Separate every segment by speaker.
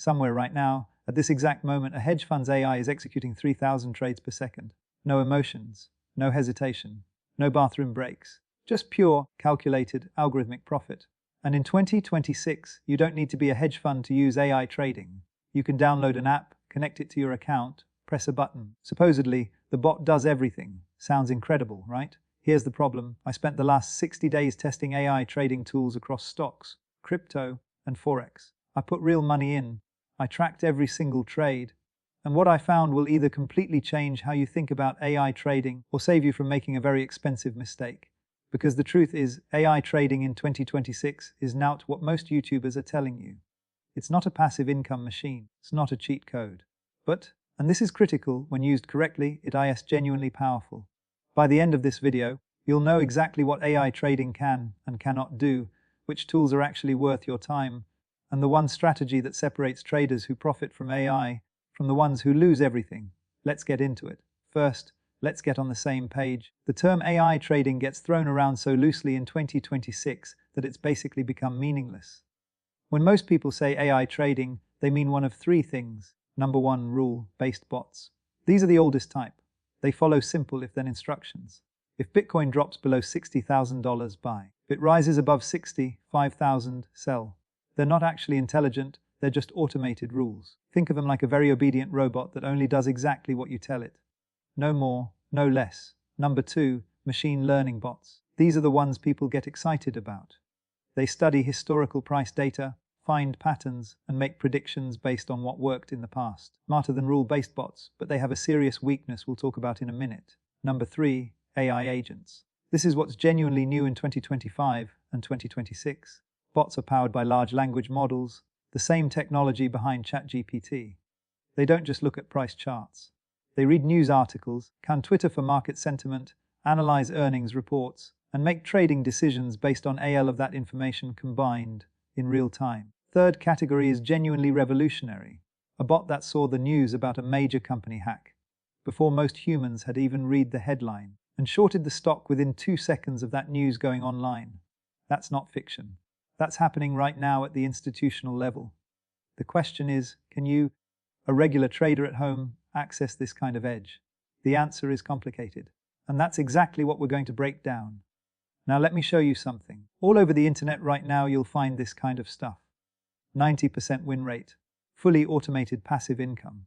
Speaker 1: Somewhere right now, at this exact moment, a hedge fund's AI is executing 3,000 trades per second. No emotions, no hesitation, no bathroom breaks. Just pure, calculated, algorithmic profit. And in 2026, you don't need to be a hedge fund to use AI trading. You can download an app, connect it to your account, press a button. Supposedly, the bot does everything. Sounds incredible, right? Here's the problem. I spent the last 60 days testing AI trading tools across stocks, crypto, and forex. I put real money in. I tracked every single trade. And what I found will either completely change how you think about AI trading or save you from making a very expensive mistake. Because the truth is, AI trading in 2026 is not what most YouTubers are telling you. It's not a passive income machine. It's not a cheat code. But, and this is critical, when used correctly, it is genuinely powerful. By the end of this video, you'll know exactly what AI trading can and cannot do, which tools are actually worth your time, and the one strategy that separates traders who profit from AI from the ones who lose everything. Let's get into it. First, let's get on the same page. The term AI trading gets thrown around so loosely in 2026 that it's basically become meaningless. When most people say AI trading, they mean one of three things. Number one, rule-based bots. These are the oldest type. They follow simple if-then instructions. If Bitcoin drops below $60,000, buy. If it rises above 65,000, sell. They're not actually intelligent, they're just automated rules. Think of them like a very obedient robot that only does exactly what you tell it. No more, no less. Number two, machine learning bots. These are the ones people get excited about. They study historical price data, find patterns, and make predictions based on what worked in the past. Smarter than rule-based bots, but they have a serious weakness we'll talk about in a minute. Number three, AI agents. This is what's genuinely new in 2025 and 2026. Bots are powered by large language models, the same technology behind ChatGPT. They don't just look at price charts. They read news articles, can Twitter for market sentiment, analyze earnings reports, and make trading decisions based on all of that information combined in real time. Third category is genuinely revolutionary. A bot that saw the news about a major company hack before most humans had even read the headline and shorted the stock within 2 seconds of that news going online. That's not fiction. That's happening right now at the institutional level. The question is, can you, a regular trader at home, access this kind of edge? The answer is complicated. And that's exactly what we're going to break down. Now let me show you something. All over the internet right now you'll find this kind of stuff. 90% win rate. Fully automated passive income.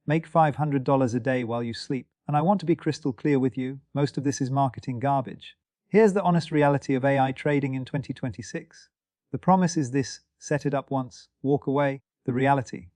Speaker 1: Make $500 a day while you sleep. And I want to be crystal clear with you, most of this is marketing garbage. Here's the honest reality of AI trading in 2026. The promise is this: set it up once, walk away. The reality.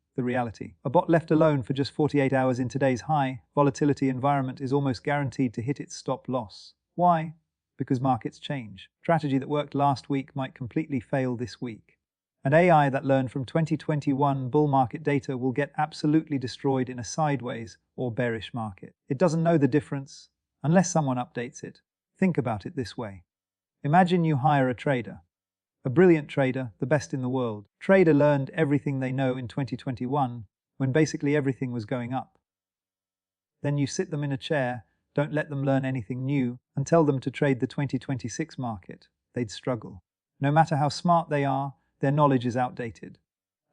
Speaker 1: A bot left alone for just 48 hours in today's high volatility environment is almost guaranteed to hit its stop loss. Why? Because markets change. Strategy that worked last week might completely fail this week. An AI that learned from 2021 bull market data will get absolutely destroyed in a sideways or bearish market. It doesn't know the difference unless someone updates it. Think about it this way. Imagine you hire a trader. A brilliant trader, the best in the world. Trader learned everything they know in 2021, when basically everything was going up. Then you sit them in a chair, don't let them learn anything new, and tell them to trade the 2026 market. They'd struggle. No matter how smart they are, their knowledge is outdated.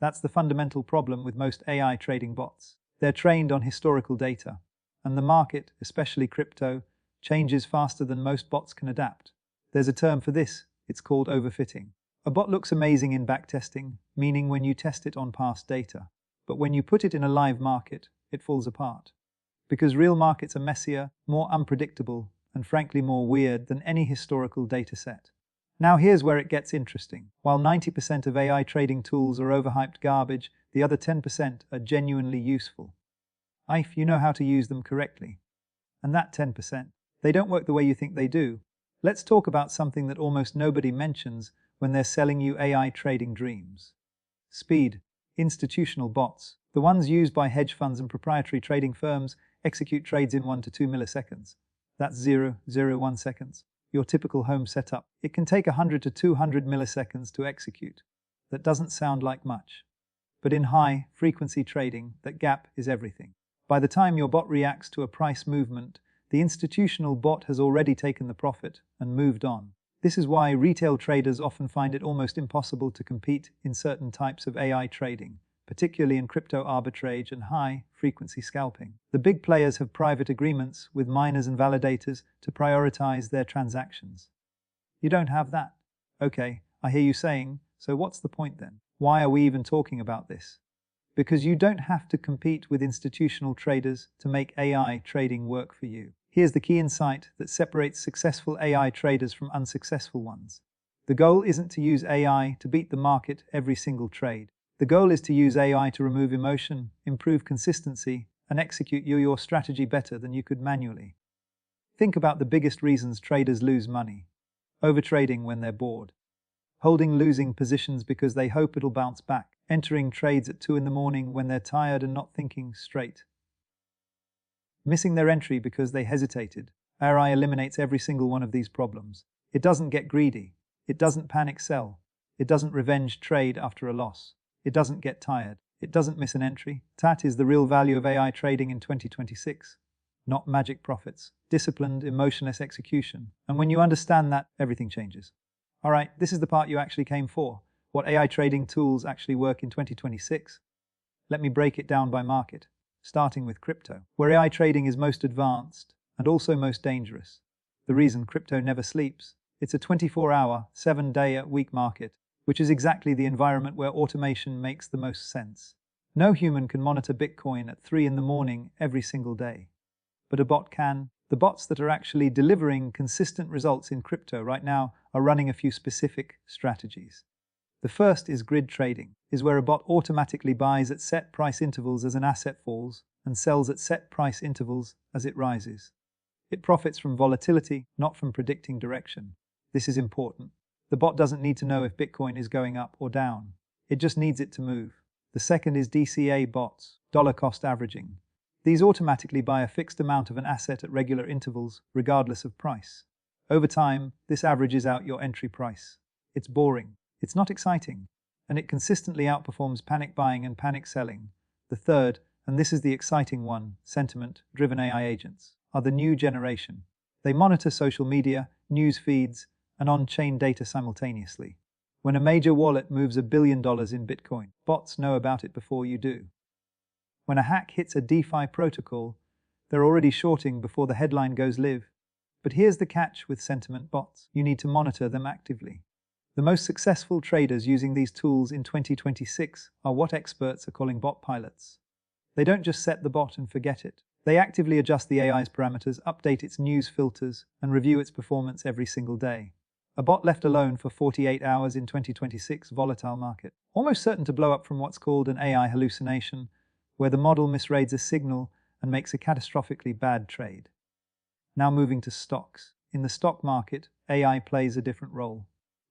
Speaker 1: That's the fundamental problem with most AI trading bots. They're trained on historical data, and the market, especially crypto, changes faster than most bots can adapt. There's a term for this. It's called overfitting. A bot looks amazing in backtesting, meaning when you test it on past data. But when you put it in a live market, it falls apart. Because real markets are messier, more unpredictable, and frankly more weird than any historical data set. Now here's where it gets interesting. While 90% of AI trading tools are overhyped garbage, the other 10% are genuinely useful. If you know how to use them correctly. And that 10%, they don't work the way you think they do. Let's talk about something that almost nobody mentions when they're selling you AI trading dreams. Speed. Institutional bots, the ones used by hedge funds and proprietary trading firms, execute trades in 1 to 2 milliseconds. That's 0.01 seconds. Your typical home setup. It can take 100 to 200 milliseconds to execute. That doesn't sound like much. But in high-frequency trading, that gap is everything. By the time your bot reacts to a price movement, the institutional bot has already taken the profit and moved on. This is why retail traders often find it almost impossible to compete in certain types of AI trading, particularly in crypto arbitrage and high-frequency scalping. The big players have private agreements with miners and validators to prioritize their transactions. You don't have that. Okay, I hear you saying, so what's the point then? Why are we even talking about this? Because you don't have to compete with institutional traders to make AI trading work for you. Here's the key insight that separates successful AI traders from unsuccessful ones. The goal isn't to use AI to beat the market every single trade. The goal is to use AI to remove emotion, improve consistency, and execute your strategy better than you could manually. Think about the biggest reasons traders lose money. Overtrading when they're bored. Holding losing positions because they hope it'll bounce back. Entering trades at 2 in the morning when they're tired and not thinking straight. Missing their entry because they hesitated. AI eliminates every single one of these problems. It doesn't get greedy. It doesn't panic sell. It doesn't revenge trade after a loss. It doesn't get tired. It doesn't miss an entry. That is the real value of AI trading in 2026. Not magic profits. Disciplined, emotionless execution. And when you understand that, everything changes. Alright, this is the part you actually came for. What AI trading tools actually work in 2026? Let me break it down by market, starting with crypto, where AI trading is most advanced and also most dangerous. The reason crypto never sleeps, it's a 24-hour, 7-day-a-week market, which is exactly the environment where automation makes the most sense. No human can monitor Bitcoin at 3 in the morning every single day. But a bot can. The bots that are actually delivering consistent results in crypto right now are running a few specific strategies. The first is grid trading, is where a bot automatically buys at set price intervals as an asset falls and sells at set price intervals as it rises. It profits from volatility, not from predicting direction. This is important. The bot doesn't need to know if Bitcoin is going up or down. It just needs it to move. The second is DCA bots, dollar cost averaging. These automatically buy a fixed amount of an asset at regular intervals, regardless of price. Over time, this averages out your entry price. It's boring. It's not exciting. And it consistently outperforms panic buying and panic selling. The third, and this is the exciting one, sentiment-driven AI agents, are the new generation. They monitor social media, news feeds, and on-chain data simultaneously. When a major wallet moves $1 billion in Bitcoin, bots know about it before you do. When a hack hits a DeFi protocol, they're already shorting before the headline goes live. But here's the catch with sentiment bots. You need to monitor them actively. The most successful traders using these tools in 2026 are what experts are calling bot pilots. They don't just set the bot and forget it. They actively adjust the AI's parameters, update its news filters, and review its performance every single day. A bot left alone for 48 hours in 2026 volatile market, almost certain to blow up from what's called an AI hallucination, where the model misreads a signal and makes a catastrophically bad trade. Now moving to stocks. In the stock market, AI plays a different role.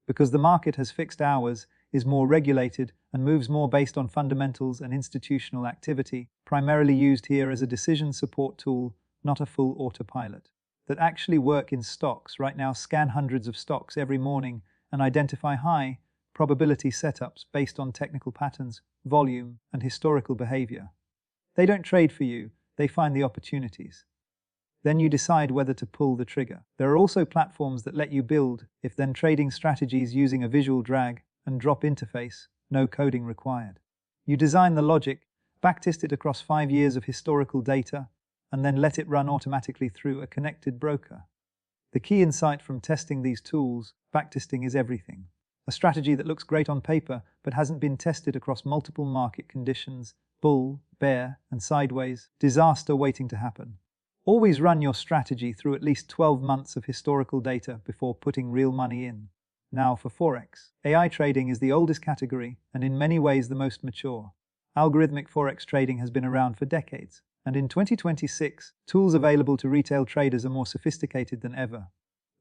Speaker 1: Because the market has fixed hours, is more regulated, and moves more based on fundamentals and institutional activity, primarily used here as a decision support tool, not a full autopilot. That actually work in stocks right now scan hundreds of stocks every morning and identify high probability setups based on technical patterns, volume, and historical behavior. They don't trade for you, they find the opportunities. Then you decide whether to pull the trigger. There are also platforms that let you build if-then trading strategies using a visual drag and drop interface, no coding required. You design the logic, backtest it across 5 years of historical data, and then let it run automatically through a connected broker. The key insight from testing these tools, backtesting is everything. A strategy that looks great on paper but hasn't been tested across multiple market conditions, bull, bear, and sideways, disaster waiting to happen. Always run your strategy through at least 12 months of historical data before putting real money in. Now for forex. AI trading is the oldest category and in many ways the most mature. Algorithmic forex trading has been around for decades, and in 2026, tools available to retail traders are more sophisticated than ever.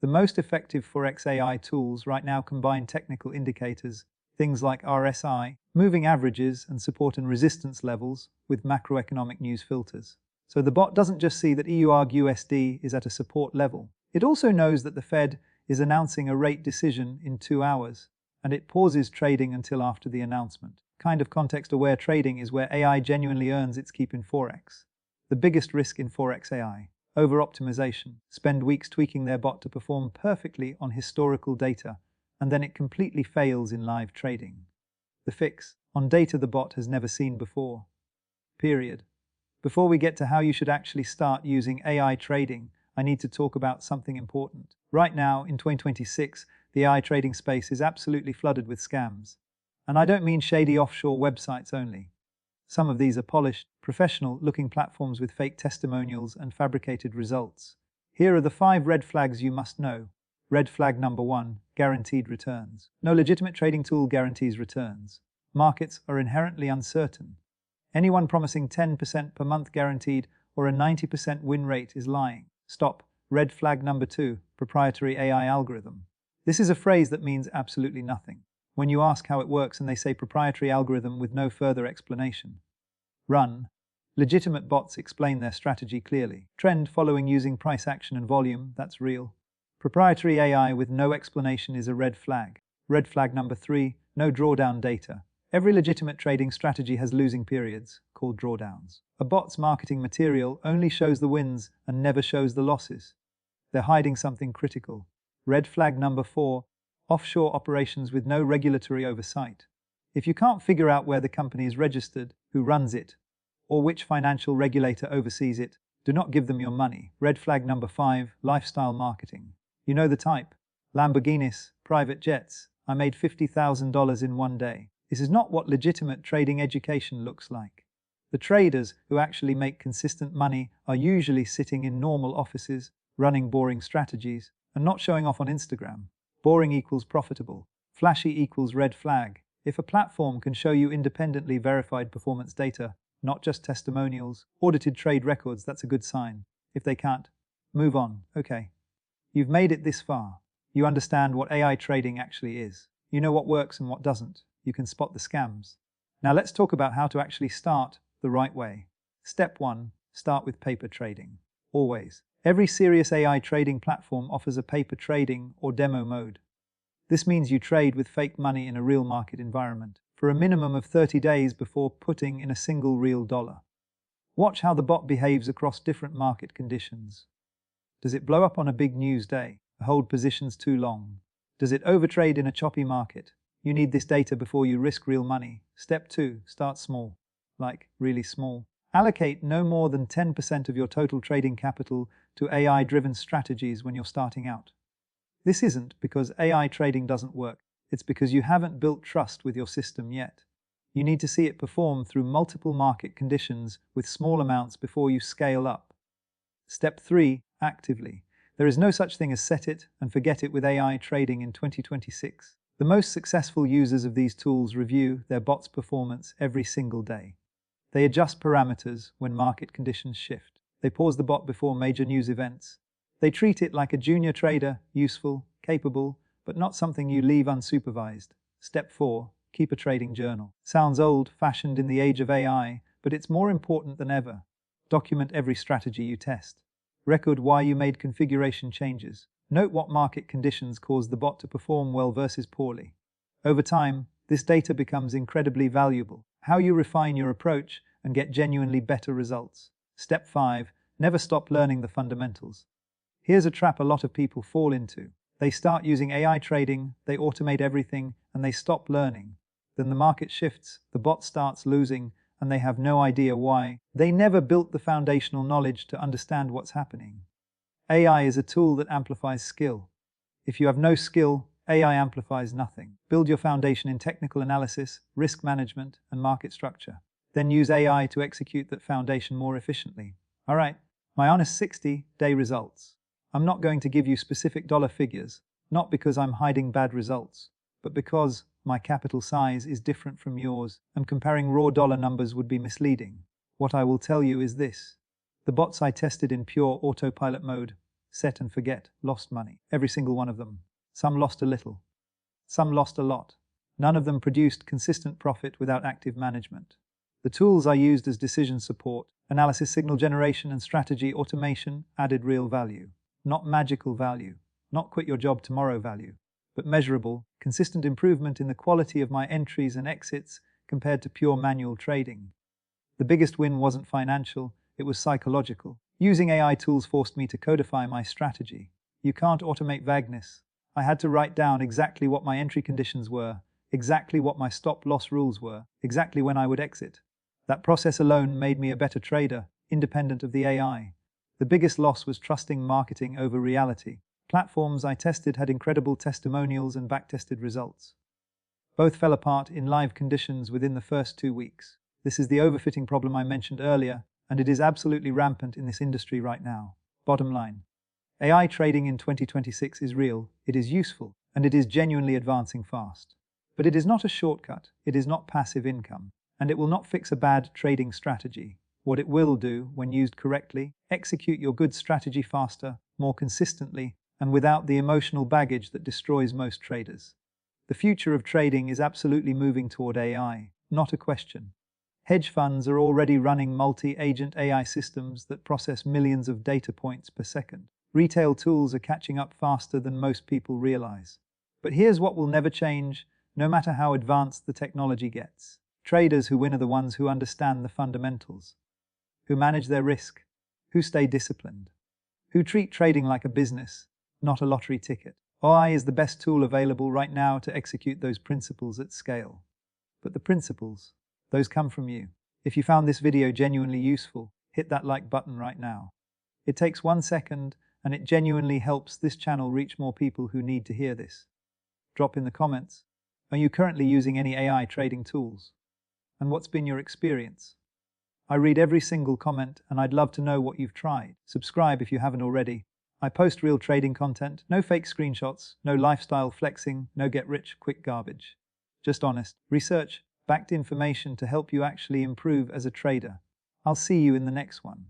Speaker 1: The most effective forex AI tools right now combine technical indicators, things like RSI, moving averages, and support and resistance levels, with macroeconomic news filters. So the bot doesn't just see that EURUSD is at a support level. It also knows that the Fed is announcing a rate decision in 2 hours, and it pauses trading until after the announcement. Kind of context-aware trading is where AI genuinely earns its keep in forex. The biggest risk in forex AI: over-optimization. Spend weeks tweaking their bot to perform perfectly on historical data, and then it completely fails in live trading. The fix: on data the bot has never seen before. Period. Before we get to how you should actually start using AI trading, I need to talk about something important. Right now, in 2026, the AI trading space is absolutely flooded with scams. And I don't mean shady offshore websites only. Some of these are polished, professional-looking platforms with fake testimonials and fabricated results. Here are the 5 red flags you must know. Red flag number 1, guaranteed returns. No legitimate trading tool guarantees returns. Markets are inherently uncertain. Anyone promising 10% per month guaranteed or a 90% win rate is lying. Stop. Red flag number 2, proprietary AI algorithm. This is a phrase that means absolutely nothing. When you ask how it works and they say proprietary algorithm with no further explanation. Run. Legitimate bots explain their strategy clearly. Trend following using price action and volume, that's real. Proprietary AI with no explanation is a red flag. Red flag number 3, no drawdown data. Every legitimate trading strategy has losing periods, called drawdowns. A bot's marketing material only shows the wins and never shows the losses. They're hiding something critical. Red flag number 4, offshore operations with no regulatory oversight. If you can't figure out where the company is registered, who runs it, or which financial regulator oversees it, do not give them your money. Red flag number 5, lifestyle marketing. You know the type. Lamborghinis, private jets. I made $50,000 in one day. This is not what legitimate trading education looks like. The traders who actually make consistent money are usually sitting in normal offices, running boring strategies, and not showing off on Instagram. Boring equals profitable. Flashy equals red flag. If a platform can show you independently verified performance data, not just testimonials, audited trade records, that's a good sign. If they can't, move on. Okay. You've made it this far. You understand what AI trading actually is. You know what works and what doesn't. You can spot the scams. Now let's talk about how to actually start the right way. Step 1, start with paper trading. Always. Every serious AI trading platform offers a paper trading or demo mode. This means you trade with fake money in a real market environment for a minimum of 30 days before putting in a single real dollar. Watch how the bot behaves across different market conditions. Does it blow up on a big news day? Hold positions too long? Does it overtrade in a choppy market? You need this data before you risk real money. Step 2, start small. Like, really small. Allocate no more than 10% of your total trading capital to AI-driven strategies when you're starting out. This isn't because AI trading doesn't work. It's because you haven't built trust with your system yet. You need to see it perform through multiple market conditions with small amounts before you scale up. Step 3, actively. There is no such thing as set it and forget it with AI trading in 2026. The most successful users of these tools review their bot's performance every single day. They adjust parameters when market conditions shift. They pause the bot before major news events. They treat it like a junior trader, useful, capable, but not something you leave unsupervised. Step 4, keep a trading journal. Sounds old-fashioned in the age of AI, but it's more important than ever. Document every strategy you test. Record why you made configuration changes. Note what market conditions caused the bot to perform well versus poorly. Over time, this data becomes incredibly valuable. How you refine your approach and get genuinely better results. Step 5, never stop learning the fundamentals. Here's a trap a lot of people fall into. They start using AI trading, they automate everything, and they stop learning. Then the market shifts, the bot starts losing, and they have no idea why. They never built the foundational knowledge to understand what's happening. AI is a tool that amplifies skill. If you have no skill, AI amplifies nothing. Build your foundation in technical analysis, risk management, and market structure. Then use AI to execute that foundation more efficiently. All right, my honest 60-day results. I'm not going to give you specific dollar figures, not because I'm hiding bad results, but because my capital size is different from yours, and comparing raw dollar numbers would be misleading. What I will tell you is this. The bots I tested in pure autopilot mode, set and forget, lost money. Every single one of them. Some lost a little. Some lost a lot. None of them produced consistent profit without active management. The tools I used as decision support, analysis signal generation and strategy automation added real value. Not magical value, not quit your job tomorrow value, but measurable, consistent improvement in the quality of my entries and exits compared to pure manual trading. The biggest win wasn't financial, it was psychological. Using AI tools forced me to codify my strategy. You can't automate vagueness. I had to write down exactly what my entry conditions were, exactly what my stop-loss rules were, exactly when I would exit. That process alone made me a better trader, independent of the AI. The biggest loss was trusting marketing over reality. Platforms I tested had incredible testimonials and backtested results. Both fell apart in live conditions within the first 2 weeks. This is the overfitting problem I mentioned earlier, and it is absolutely rampant in this industry right now. Bottom line, AI trading in 2026 is real, it is useful, and it is genuinely advancing fast. But it is not a shortcut, it is not passive income, and it will not fix a bad trading strategy. What it will do, when used correctly, execute your good strategy faster, more consistently, and without the emotional baggage that destroys most traders. The future of trading is absolutely moving toward AI, not a question. Hedge funds are already running multi-agent AI systems that process millions of data points per second. Retail tools are catching up faster than most people realize. But here's what will never change, no matter how advanced the technology gets. Traders who win are the ones who understand the fundamentals, who manage their risk, who stay disciplined, who treat trading like a business, not a lottery ticket. AI is the best tool available right now to execute those principles at scale. But the principles, those come from you. If you found this video genuinely useful, hit that like button right now. It takes 1 second, and it genuinely helps this channel reach more people who need to hear this. Drop in the comments, are you currently using any AI trading tools? And what's been your experience? I read every single comment, and I'd love to know what you've tried. Subscribe if you haven't already. I post real trading content, no fake screenshots, no lifestyle flexing, no get-rich-quick garbage. Just honest, research, backed information to help you actually improve as a trader. I'll see you in the next one.